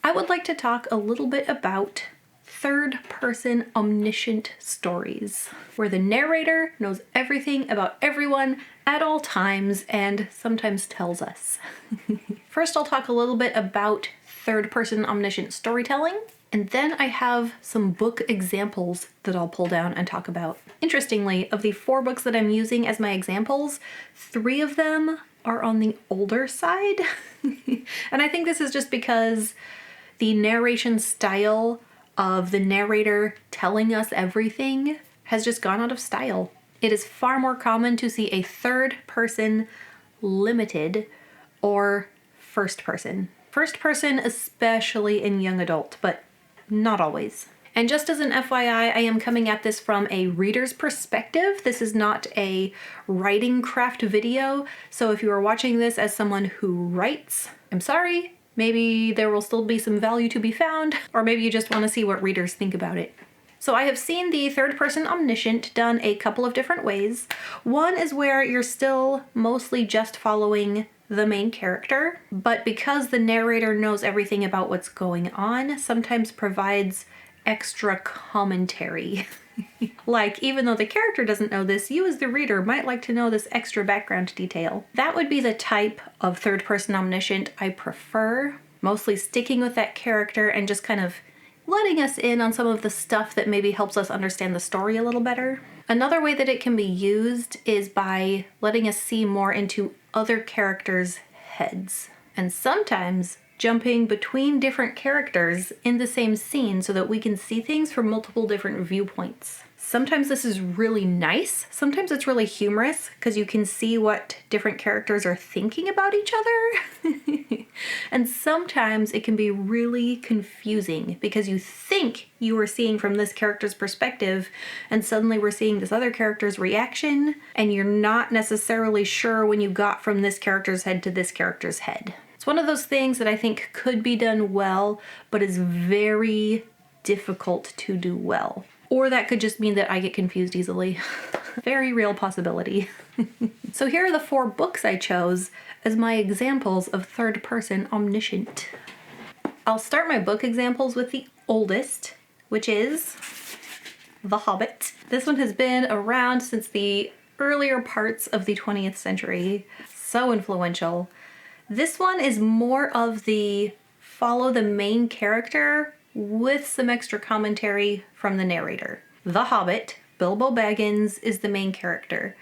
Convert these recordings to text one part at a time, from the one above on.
I would like to talk a little bit about third-person omniscient stories, where the narrator knows everything about everyone at all times and sometimes tells us. First, I'll talk a little bit about third-person omniscient storytelling, and then I have some book examples that I'll pull down and talk about. Interestingly, of the 4 books that I'm using as my examples, 3 of them are on the older side. And I think this is just because the narration style of the narrator telling us everything has just gone out of style. It is far more common to see a third person limited or first person. First person, especially in young adult, but not always. And just as an FYI, I am coming at this from a reader's perspective. This is not a writing craft video. So if you are watching this as someone who writes, I'm sorry. Maybe there will still be some value to be found, or maybe you just want to see what readers think about it. So I have seen the third-person omniscient done a couple of different ways. One is where you're still mostly just following the main character, but because the narrator knows everything about what's going on, sometimes provides extra commentary. Like, even though the character doesn't know this, you as the reader might like to know this extra background detail. That would be the type of third-person omniscient I prefer, mostly sticking with that character and just kind of letting us in on some of the stuff that maybe helps us understand the story a little better. Another way that it can be used is by letting us see more into other characters' heads. And sometimes jumping between different characters in the same scene so that we can see things from multiple different viewpoints. Sometimes this is really nice. Sometimes it's really humorous because you can see what different characters are thinking about each other. And sometimes it can be really confusing because you think you are seeing from this character's perspective and suddenly we're seeing this other character's reaction and you're not necessarily sure when you got from this character's head to this character's head. One of those things that I think could be done well, but is very difficult to do well. Or that could just mean that I get confused easily. Very real possibility. So here are the 4 books I chose as my examples of third-person omniscient. I'll start my book examples with the oldest, which is The Hobbit. This one has been around since the earlier parts of the 20th century. So influential. This one is more of the follow the main character with some extra commentary from the narrator. The Hobbit, Bilbo Baggins, is the main character.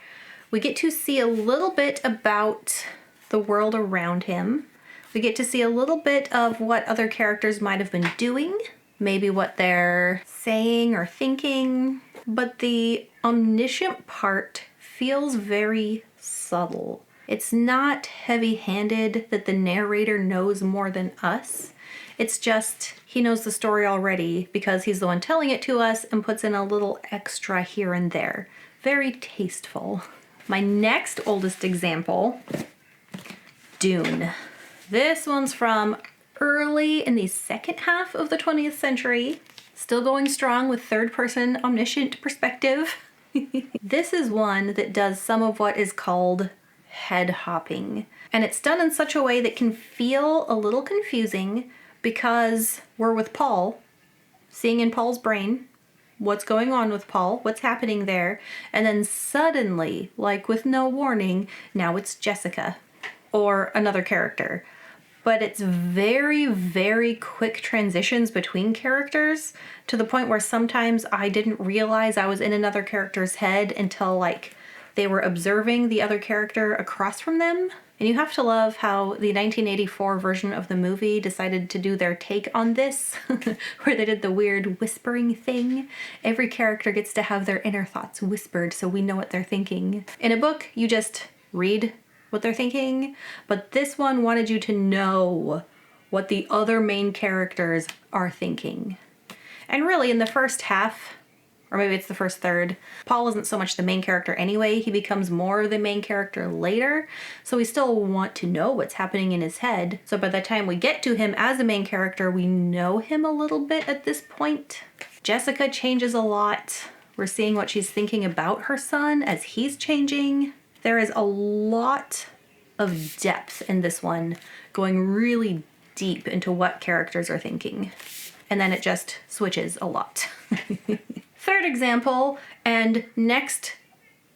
We get to see a little bit about the world around him. We get to see a little bit of what other characters might have been doing, maybe what they're saying or thinking, but the omniscient part feels very subtle. It's not heavy-handed that the narrator knows more than us. It's just he knows the story already because he's the one telling it to us and puts in a little extra here and there. Very tasteful. My next oldest example, Dune. This one's from early in the second half of the 20th century. Still going strong with third-person omniscient perspective. This is one that does some of what is called head hopping. And it's done in such a way that can feel a little confusing because we're with Paul, seeing in Paul's brain what's going on with Paul, what's happening there, and then suddenly, like with no warning, now it's Jessica or another character. But it's very, very quick transitions between characters to the point where sometimes I didn't realize I was in another character's head until like they were observing the other character across from them. And you have to love how the 1984 version of the movie decided to do their take on this, where they did the weird whispering thing. Every character gets to have their inner thoughts whispered so we know what they're thinking. In a book, you just read what they're thinking, but this one wanted you to know what the other main characters are thinking. And really, in the first half, or maybe it's the first third, Paul isn't so much the main character anyway. He becomes more the main character later. So we still want to know what's happening in his head. So by the time we get to him as a main character, we know him a little bit at this point. Jessica changes a lot. We're seeing what she's thinking about her son as he's changing. There is a lot of depth in this one, going really deep into what characters are thinking. And then it just switches a lot. Third example, and next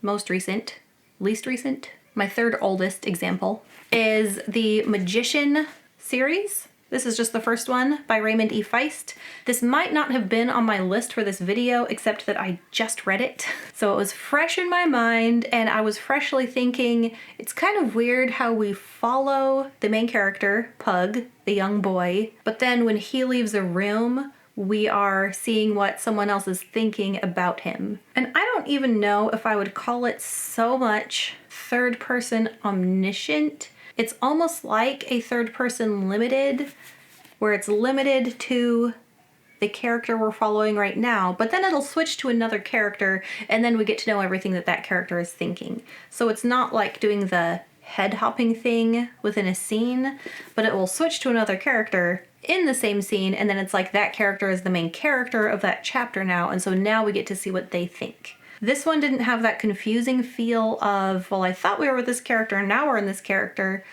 most recent, least recent, my third oldest example, is the Magician series. This is just the first one by Raymond E. Feist. This might not have been on my list for this video, except that I just read it. So it was fresh in my mind, and I was freshly thinking, it's kind of weird how we follow the main character, Pug, the young boy, but then when he leaves a room, we are seeing what someone else is thinking about him. And I don't even know if I would call it so much third person omniscient. It's almost like a third person limited, where it's limited to the character we're following right now, but then it'll switch to another character and then we get to know everything that that character is thinking. So it's not like doing the head hopping thing within a scene, but it will switch to another character in the same scene, and then it's like that character is the main character of that chapter now, and so now we get to see what they think. This one didn't have that confusing feel of, well, I thought we were with this character and now we're in this character.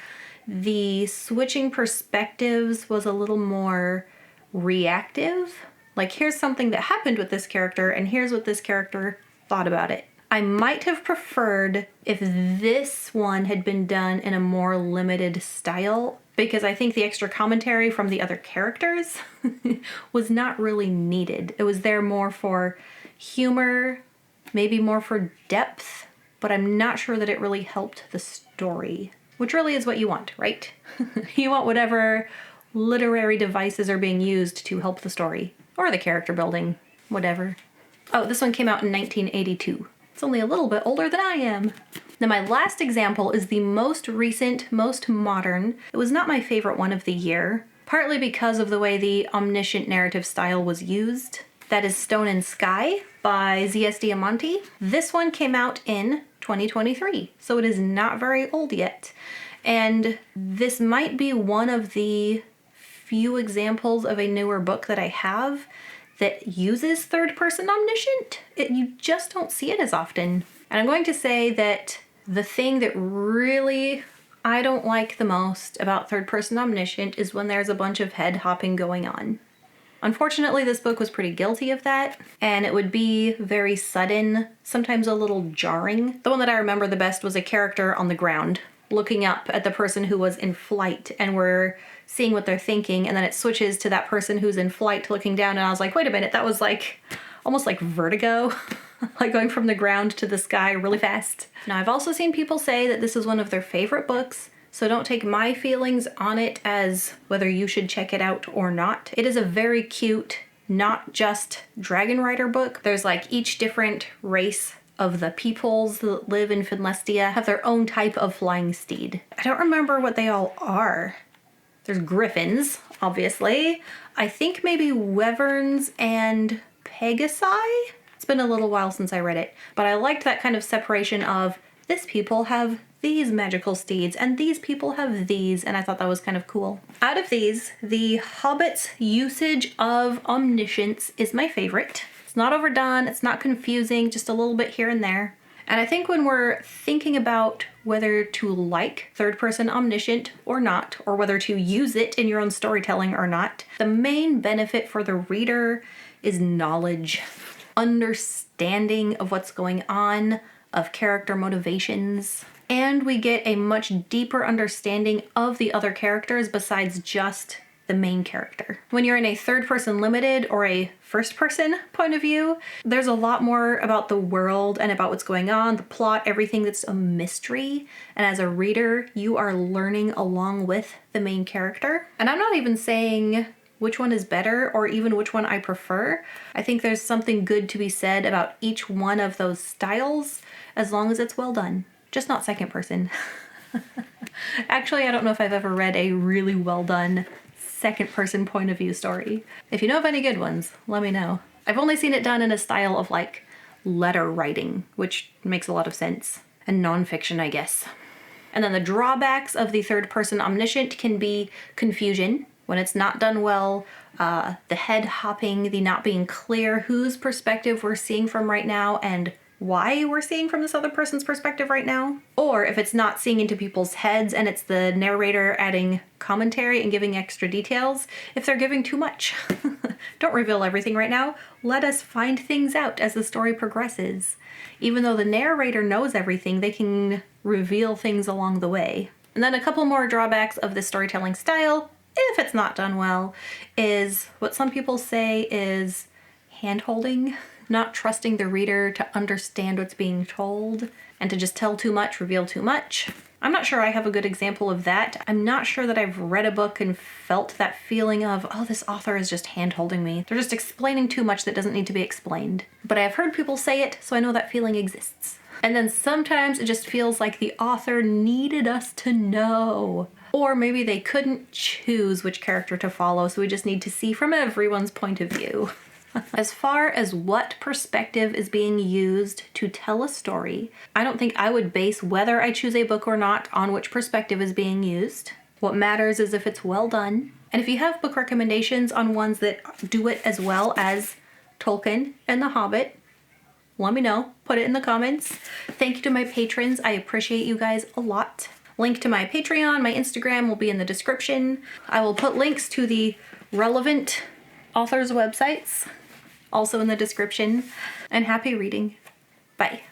The switching perspectives was a little more reactive. Like, here's something that happened with this character and here's what this character thought about it. I might have preferred if this one had been done in a more limited style, because I think the extra commentary from the other characters was not really needed. It was there more for humor, maybe more for depth, but I'm not sure that it really helped the story, which really is what you want, right? You want whatever literary devices are being used to help the story, or the character building, whatever. Oh, this one came out in 1982. It's only a little bit older than I am. Now my last example is the most recent, most modern. It was not my favorite one of the year, partly because of the way the omniscient narrative style was used. That is Stone and Sky by Z.S. Diamante. This one came out in 2023, so it is not very old yet. And this might be one of the few examples of a newer book that I have that uses third-person omniscient. You just don't see it as often. And I'm going to say that the thing that really I don't like the most about third-person omniscient is when there's a bunch of head hopping going on. Unfortunately, this book was pretty guilty of that, and it would be very sudden, sometimes a little jarring. The one that I remember the best was a character on the ground looking up at the person who was in flight, and we're seeing what they're thinking, and then it switches to that person who's in flight looking down, and I was like, wait a minute, that was like almost like Vertigo, like going from the ground to the sky really fast. Now, I've also seen people say that this is one of their favorite books, so don't take my feelings on it as whether you should check it out or not. It is a very cute, not just dragon rider book. There's like each different race of the peoples that live in Finlestia have their own type of flying steed. I don't remember what they all are. There's griffins, obviously. I think maybe wyverns and pegasi? It's been a little while since I read it, but I liked that kind of separation of this people have these magical steeds and these people have these, and I thought that was kind of cool. Out of these, the Hobbit's usage of omniscience is my favorite. It's not overdone, it's not confusing, just a little bit here and there. And I think when we're thinking about whether to like third-person omniscient or not, or whether to use it in your own storytelling or not, the main benefit for the reader is knowledge, understanding of what's going on, of character motivations, and we get a much deeper understanding of the other characters besides just the main character. When you're in a third-person limited or a first-person point of view, there's a lot more about the world and about what's going on, the plot, everything that's a mystery. And as a reader, you are learning along with the main character. And I'm not even saying which one is better or even which one I prefer. I think there's something good to be said about each one of those styles as long as it's well done. Just not second person. Actually, I don't know if I've ever read a really well done second person point of view story. If you know of any good ones, let me know. I've only seen it done in a style of like letter writing, which makes a lot of sense, and nonfiction, I guess. And then the drawbacks of the third person omniscient can be confusion when it's not done well, the head hopping, the not being clear whose perspective we're seeing from right now and why we're seeing from this other person's perspective right now. Or if it's not seeing into people's heads and it's the narrator adding commentary and giving extra details, if they're giving too much. Don't reveal everything right now. Let us find things out as the story progresses. Even though the narrator knows everything, they can reveal things along the way. And then a couple more drawbacks of this storytelling style, if it's not done well, is what some people say is hand-holding, not trusting the reader to understand what's being told, and to just tell too much, reveal too much. I'm not sure I have a good example of that. I'm not sure that I've read a book and felt that feeling of, oh, this author is just hand-holding me. They're just explaining too much that doesn't need to be explained. But I've heard people say it, so I know that feeling exists. And then sometimes it just feels like the author needed us to know. Or maybe they couldn't choose which character to follow, so we just need to see from everyone's point of view. As far as what perspective is being used to tell a story, I don't think I would base whether I choose a book or not on which perspective is being used. What matters is if it's well done. And if you have book recommendations on ones that do it as well as Tolkien and The Hobbit, let me know. Put it in the comments. Thank you to my patrons. I appreciate you guys a lot. Link to my Patreon, my Instagram will be in the description. I will put links to the relevant authors' websites also in the description. And happy reading. Bye.